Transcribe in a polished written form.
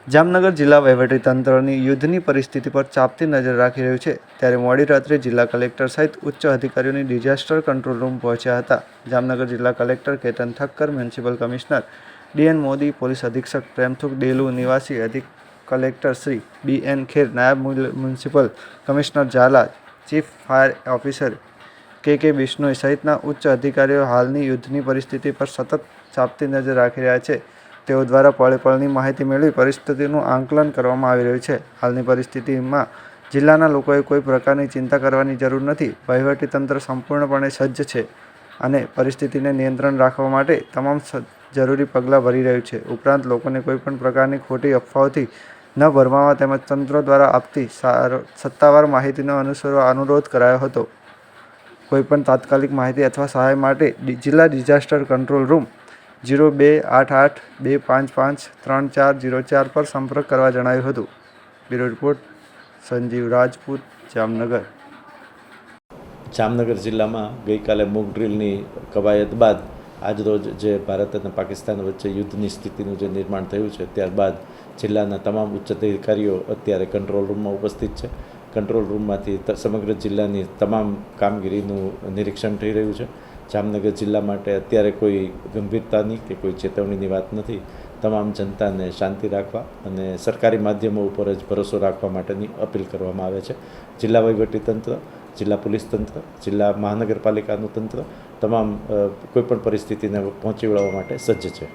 જામનગર જિલ્લા વહીવટીતંત્રની યુદ્ધની પરિસ્થિતિ પર ચાંપતી નજર રાખી રહ્યું છે, ત્યારે મોડી રાત્રે જિલ્લા કલેક્ટર સહિત ઉચ્ચ અધિકારીઓની ડિઝાસ્ટર કંટ્રોલ રૂમ પહોંચ્યા હતા. જામનગર જિલ્લા collector Ketan Thakkar, municipal commissioner DN Modi, police અધિક્ષક પ્રેમથુક ડેલુ, નિવાસી અધિક કલેક્ટર શ્રી બીએન ખેર, નાયબ municipal commissioner Zala, chief fire officer K Bishnoi સહિતના ઉચ્ચ અધિકારીઓ હાલની યુદ્ધની પરિસ્થિતિ પર સતત ચાંપતી નજર રાખી રહ્યા છે. તેઓ દ્વારા પળે પળની માહિતી મેળવી પરિસ્થિતિનું આકલન કરવામાં આવી રહ્યું છે. હાલની પરિસ્થિતિમાં જિલ્લાના લોકોએ કોઈ પ્રકારની ચિંતા કરવાની જરૂર નથી. વહીવટીતંત્ર સંપૂર્ણપણે સજ્જ છે અને પરિસ્થિતિને નિયંત્રણ રાખવા માટે તમામ જરૂરી પગલાં ભરી રહ્યું છે. ઉપરાંત લોકોને કોઈપણ પ્રકારની ખોટી અફવાઓથી ન ભરમાવા તેમજ તંત્ર દ્વારા આપતી સત્તાવાર માહિતીનો અનુસરવા અનુરોધ કરાયો હતો. કોઈપણ તાત્કાલિક માહિતી અથવા સહાય માટે જિલ્લા ડિઝાસ્ટર કંટ્રોલ રૂમ 0288255340 પર સંપર્ક કરવા જણાવ્યું હતું. Bureau report Sanjeev Rajput, Jamnagar. જામનગર જિલ્લામાં ગઈકાલે મોક ડ્રીલની કવાયત બાદ આજરોજ જે ભારત અને પાકિસ્તાન વચ્ચે યુદ્ધની સ્થિતિનું જે નિર્માણ થયું છે, ત્યારબાદ જિલ્લાના તમામ ઉચ્ચ અધિકારીઓ અત્યારે કંટ્રોલ રૂમમાં ઉપસ્થિત છે. કંટ્રોલ રૂમમાંથી સમગ્ર જિલ્લાની તમામ કામગીરીનું નિરીક્ષણ થઈ રહ્યું છે. જામનગર જિલ્લા માટે અત્યારે કોઈ ગંભીરતાની કે કોઈ ચેતવણીની વાત નથી. તમામ જનતાને શાંતિ રાખવા અને સરકારી માધ્યમો ઉપર જ ભરોસો રાખવા માટેની અપીલ કરવામાં આવે છે. જિલ્લા વહીવટીતંત્ર, જિલ્લા પોલીસ તંત્ર, જિલ્લા મહાનગરપાલિકાનું તંત્ર તમામ કોઈપણ પરિસ્થિતિને પહોંચી વળવા માટે સજ્જ છે.